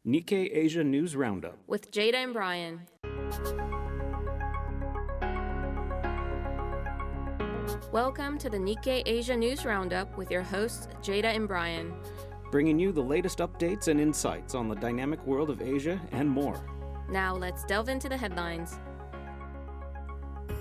Nikkei Asia News Roundup with Jada and Brian. Welcome to the Nikkei Asia News Roundup with your hosts Jada and Brian, bringing you the latest updates and insights on the dynamic world of Asia and more. Now let's delve into the headlines.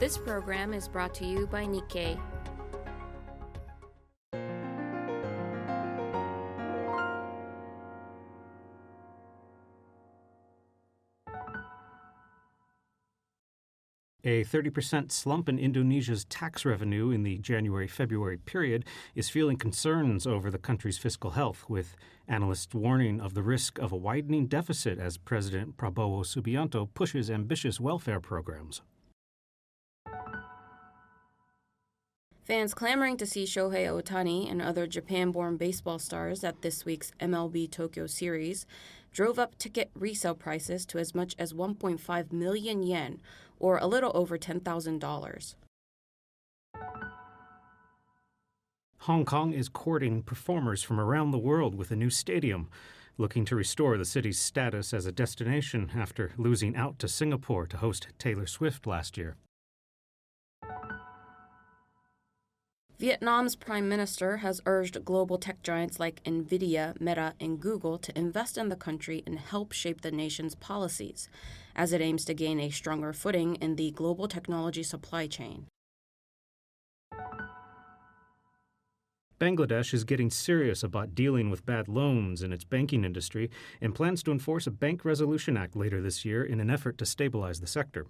This program is brought to you by Nikkei. A 30% slump in Indonesia's tax revenue in the January-February period is fueling concerns over the country's fiscal health, with analysts warning of the risk of a widening deficit as President Prabowo Subianto pushes ambitious welfare programs. Fans clamoring to see Shohei Ohtani and other Japan-born baseball stars at this week's MLB Tokyo Series drove up ticket resale prices to as much as 1.5 million yen, or a little over $10,000. Hong Kong is courting performers from around the world with a new stadium, looking to restore the city's status as a destination after losing out to Singapore to host Taylor Swift last year. Vietnam's prime minister has urged global tech giants like Nvidia, Meta, and Google to invest in the country and help shape the nation's policies, as it aims to gain a stronger footing in the global technology supply chain. Bangladesh is getting serious about dealing with bad loans in its banking industry and plans to enforce a Bank Resolution Act later this year in an effort to stabilize the sector.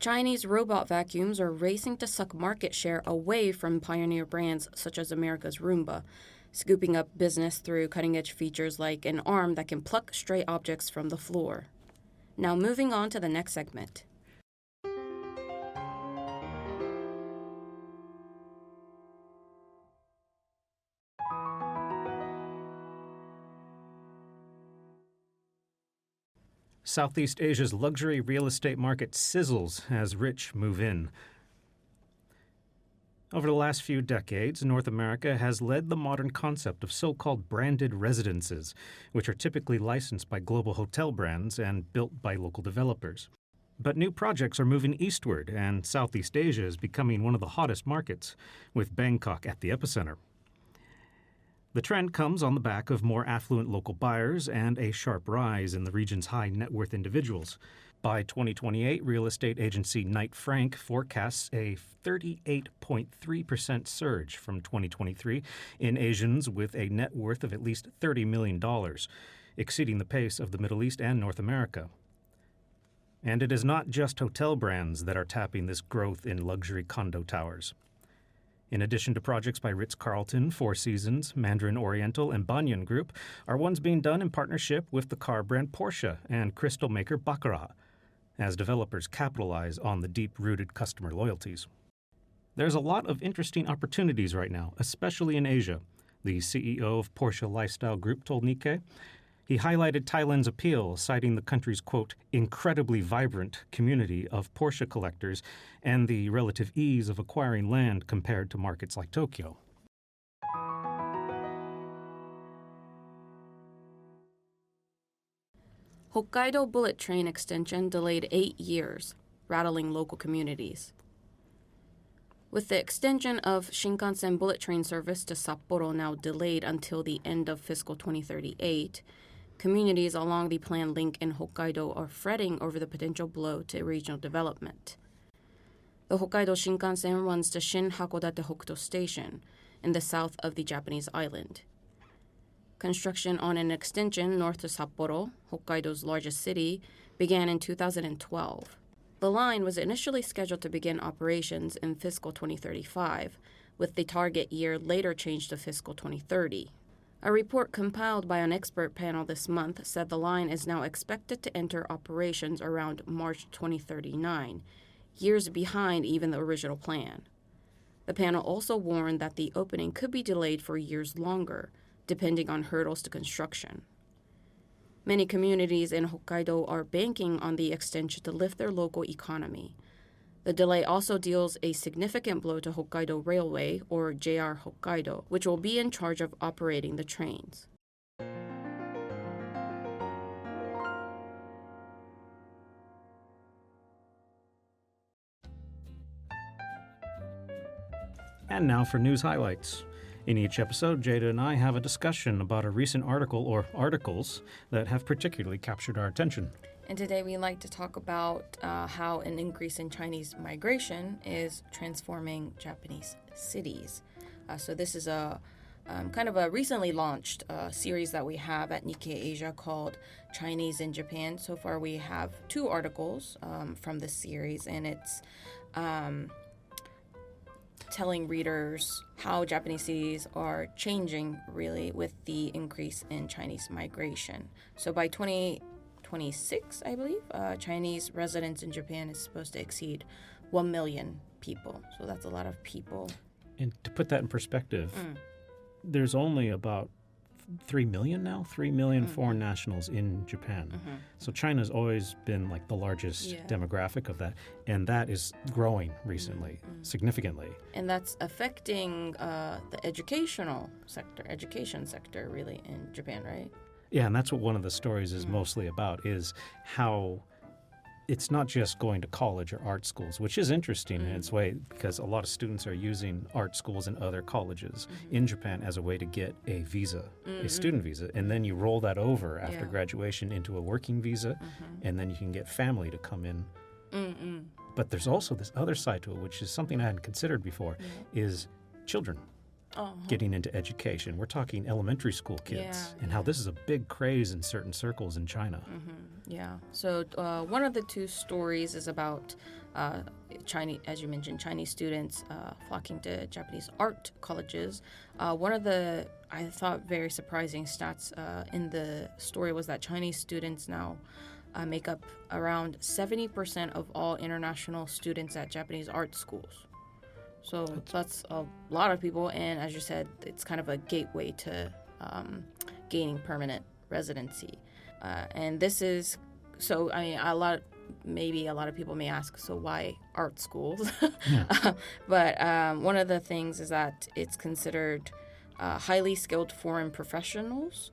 Chinese robot vacuums are racing to suck market share away from pioneer brands such as America's Roomba, scooping up business through cutting-edge features like an arm that can pluck stray objects from the floor. Now moving on to the next segment. Southeast Asia's luxury real estate market sizzles as rich move in. Over the last few decades, North America has led the modern concept of so-called branded residences, which are typically licensed by global hotel brands and built by local developers. But new projects are moving eastward, and Southeast Asia is becoming one of the hottest markets, with Bangkok at the epicenter. The trend comes on the back of more affluent local buyers and a sharp rise in the region's high net worth individuals. By 2028, real estate agency Knight Frank forecasts a 38.3% surge from 2023 in Asians with a net worth of at least $30 million, exceeding the pace of the Middle East and North America. And it is not just hotel brands that are tapping this growth in luxury condo towers. In addition to projects by Ritz-Carlton, Four Seasons, Mandarin Oriental, and Banyan Group, are ones being done in partnership with the car brand Porsche and crystal maker Baccarat, as developers capitalize on the deep-rooted customer loyalties. There's a lot of interesting opportunities right now, especially in Asia, the CEO of Porsche Lifestyle Group told Nikkei. He highlighted Thailand's appeal, citing the country's, quote, incredibly vibrant community of Porsche collectors and the relative ease of acquiring land compared to markets like Tokyo. Hokkaido bullet train extension delayed 8 years, rattling local communities. With the extension of Shinkansen bullet train service to Sapporo now delayed until the end of fiscal 2038, communities along the planned link in Hokkaido are fretting over the potential blow to regional development. The Hokkaido Shinkansen runs to Shin Hakodate Hokuto Station in the south of the Japanese island. Construction on an extension north to Sapporo, Hokkaido's largest city, began in 2012. The line was initially scheduled to begin operations in fiscal 2035, with the target year later changed to fiscal 2030. A report compiled by an expert panel this month said the line is now expected to enter operations around March 2039, years behind even the original plan. The panel also warned that the opening could be delayed for years longer, depending on hurdles to construction. Many communities in Hokkaido are banking on the extension to lift their local economy. The delay also deals a significant blow to Hokkaido Railway, or JR Hokkaido, which will be in charge of operating the trains. And now for news highlights. In each episode, Jada and I have a discussion about a recent article or articles that have particularly captured our attention. And today we'd like to talk about how an increase in Chinese migration is transforming Japanese cities. So this is a kind of a recently launched series that we have at Nikkei Asia called Chinese in Japan. So far we have 2 articles from this series, and it's telling readers how Japanese cities are changing really with the increase in Chinese migration. So by 2026, I believe, Chinese residents in Japan is supposed to exceed 1 million people. So that's a lot of people. And to put that in perspective, there's only about 3 million now, 3 million foreign nationals in Japan. So China's always been like the largest demographic of that, and that is growing recently, significantly. And that's affecting the education sector really in Japan, right? Yeah, and that's what one of the stories is mostly about, is how it's not just going to college or art schools, which is interesting in its way, because a lot of students are using art schools and other colleges in Japan as a way to get a visa, a student visa. And then you roll that over after graduation into a working visa, and then you can get family to come in. But there's also this other side to it, which is something I hadn't considered before, is children getting into education. We're talking elementary school kids, and how this is a big craze in certain circles in China. Yeah. So one of the 2 stories is about Chinese, as you mentioned, Chinese students flocking to Japanese art colleges. One of the, I thought, very surprising stats in the story was that Chinese students now make up around 70% of all international students at Japanese art schools. So that's a lot of people, and as you said, it's kind of a gateway to gaining permanent residency. And this is, so I mean, a lot of people may ask, so why art schools? But one of the things is that it's considered highly skilled foreign professionals.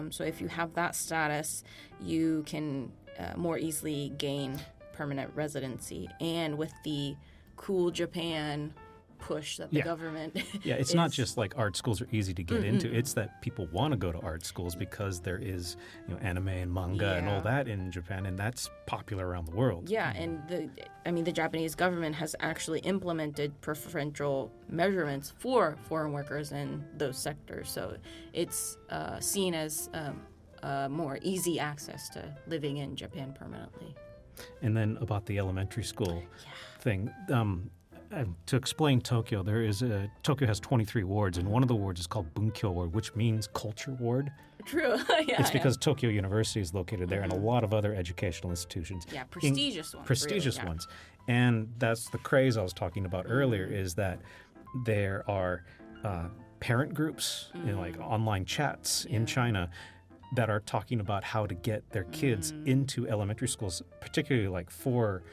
So if you have that status, you can more easily gain permanent residency. And with the Cool Japan push that the government it's not just like art schools are easy to get into. It's that people want to go to art schools because there is, anime and manga and all that in Japan, and that's popular around the world. And the Japanese government has actually implemented preferential measurements for foreign workers in those sectors, so it's seen as more easy access to living in Japan permanently. And then about the elementary school thing, to explain Tokyo, Tokyo has 23 wards, and one of the wards is called Bunkyo Ward, which means culture ward. True. It's because Tokyo University is located there, and a lot of other educational institutions. Yeah, prestigious ones. Prestigious ones. And that's the craze I was talking about earlier, is that there are parent groups, like online chats in China, that are talking about how to get their kids into elementary schools, particularly like 4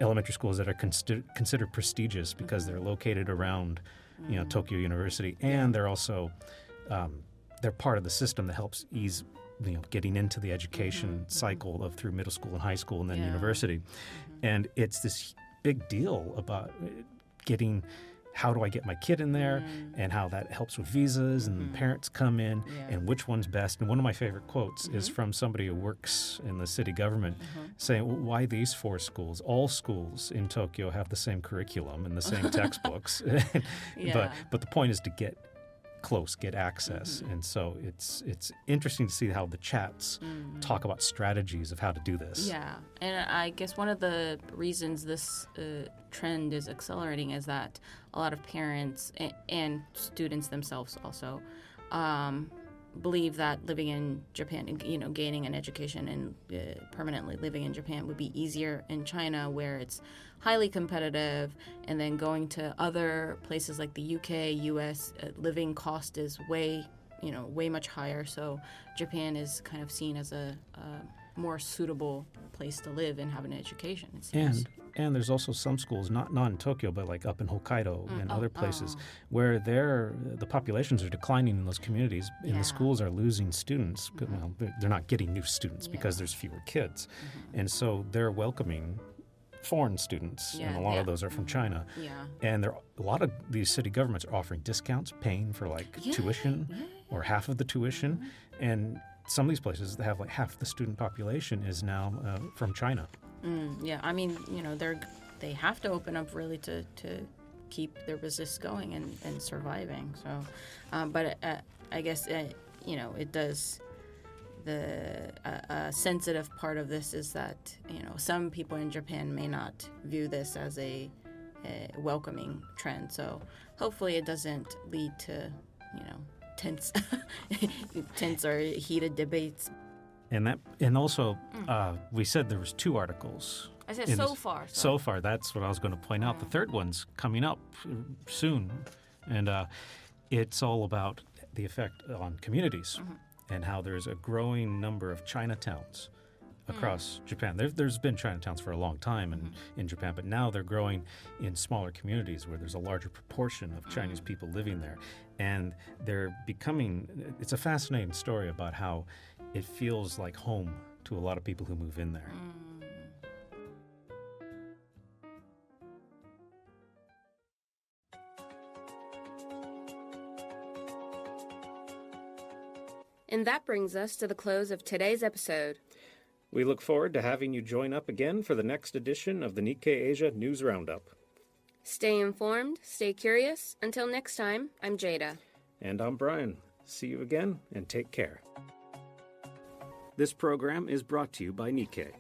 elementary schools that are considered prestigious because they're located around, Tokyo University, and they're also they're part of the system that helps ease, getting into the education cycle of through middle school and high school and then university, and it's this big deal about getting. How do I get my kid in there, and how that helps with visas, and parents come in, and which one's best. And one of my favorite quotes is from somebody who works in the city government saying, well, why these 4 schools? All schools in Tokyo have the same curriculum and the same textbooks. But the point is to get close, get access. And so it's interesting to see how the chats talk about strategies of how to do this. Yeah, and I guess one of the reasons this trend is accelerating is that a lot of parents and students themselves also believe that living in Japan, gaining an education and permanently living in Japan would be easier in China, where it's highly competitive, and then going to other places like the UK, US, living cost is way much higher. So Japan is kind of seen as a more suitable place to live and have an education, it seems. And there's also some schools, not in Tokyo, but like up in Hokkaido and other places, where the populations are declining in those communities, and the schools are losing students. Well, they're not getting new students because there's fewer kids. And so they're welcoming foreign students, and a lot of those are from China. And a lot of these city governments are offering discounts, paying for like tuition or half of the tuition. And some of these places that have like half the student population is now from China. I mean, they have to open up really to keep their business going and surviving. So, but I guess it does. The sensitive part of this is that some people in Japan may not view this as a welcoming trend. So hopefully it doesn't lead to tense or heated debates. And also we said there was 2 articles. I said so far. So far, that's what I was going to point out. The third one's coming up soon, and it's all about the effect on communities. And how there's a growing number of Chinatowns across Japan. There's been Chinatowns for a long time in Japan, but now they're growing in smaller communities where there's a larger proportion of Chinese people living there. And it's a fascinating story about how it feels like home to a lot of people who move in there. And that brings us to the close of today's episode. We look forward to having you join up again for the next edition of the Nikkei Asia News Roundup. Stay informed, stay curious. Until next time, I'm Jada. And I'm Brian. See you again, and take care. This program is brought to you by Nikkei.